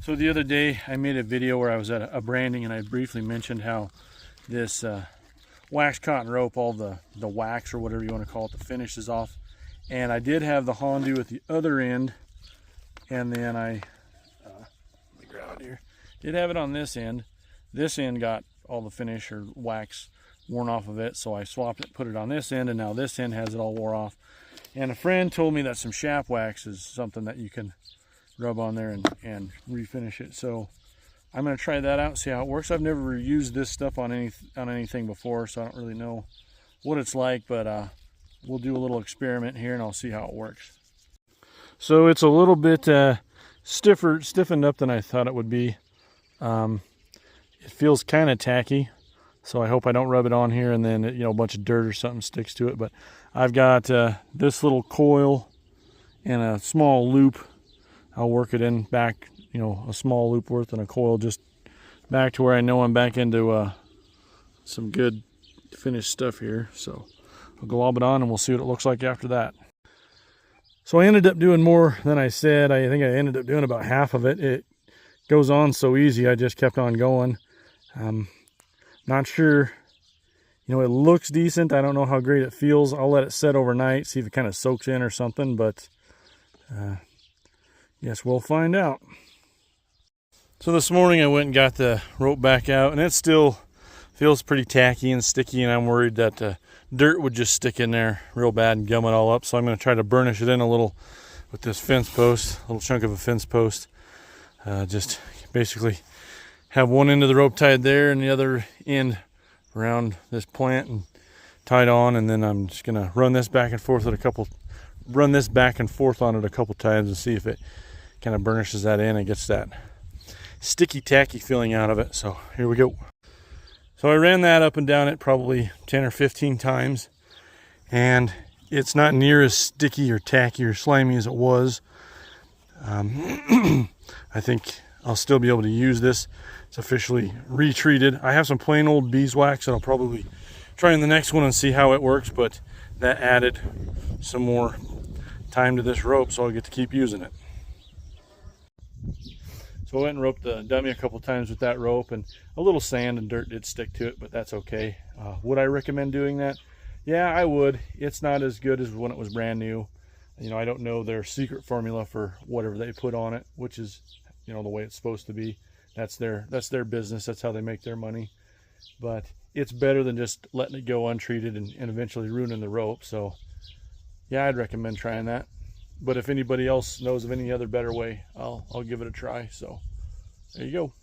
So the other day I made a video where I was at a branding and I briefly mentioned how this wax cotton rope, all the wax or whatever you want to call it, the finish is off. And I did have the Hondu at the other end, and then let me grab it here. Did have it on this end. This end got all the finish or wax worn off of it, so I swapped it, put it on this end, and now this end has it all wore off. And a friend told me that some chap wax is something that you can rub on there and refinish it. So I'm going to try that out, see how it works. I've never used this stuff on anything before, so I don't really know what it's like, but we'll do a little experiment here and I'll see how it works. So it's a little bit stiffened up than I thought it would be. It feels kind of tacky, so I hope I don't rub it on here and then a bunch of dirt or something sticks to it. But I've got this little coil and a small loop. I'll work it in back, a small loop worth and a coil just back to where I know I'm back into some good finished stuff here. So I'll glob it on and we'll see what it looks like after that. So I ended up doing more than I said. I think I ended up doing about half of it. It goes on so easy, I just kept on going. Not sure, it looks decent. I don't know how great it feels. I'll let it set overnight, see if it kind of soaks in or something, but guess we'll find out. So this morning I went and got the rope back out, and it still feels pretty tacky and sticky, and I'm worried that dirt would just stick in there real bad and gum it all up. So I'm going to try to burnish it in a little with this fence post, a little chunk of a fence post. Just basically have one end of the rope tied there and the other end around this plant and tied on, and then I'm just going to run this back and forth on it a couple times and see if it kind of burnishes that in and gets that sticky tacky feeling out of it. So here we go. So I ran that up and down it probably 10 or 15 times, and it's not near as sticky or tacky or slimy as it was. I think I'll still be able to use this. It's officially retreated. I have some plain old beeswax that I'll probably try in the next one and see how it works, but that added some more time to this rope, so I'll get to keep using it. So I went and roped the dummy a couple times with that rope, and a little sand and dirt did stick to it, but that's okay. Would I recommend doing that? Yeah, I would. It's not as good as when it was brand new. I don't know their secret formula for whatever they put on it, which is, the way it's supposed to be. That's their business. That's how they make their money. But it's better than just letting it go untreated and eventually ruining the rope. So yeah, I'd recommend trying that. But if anybody else knows of any other better way, I'll give it a try. So there you go.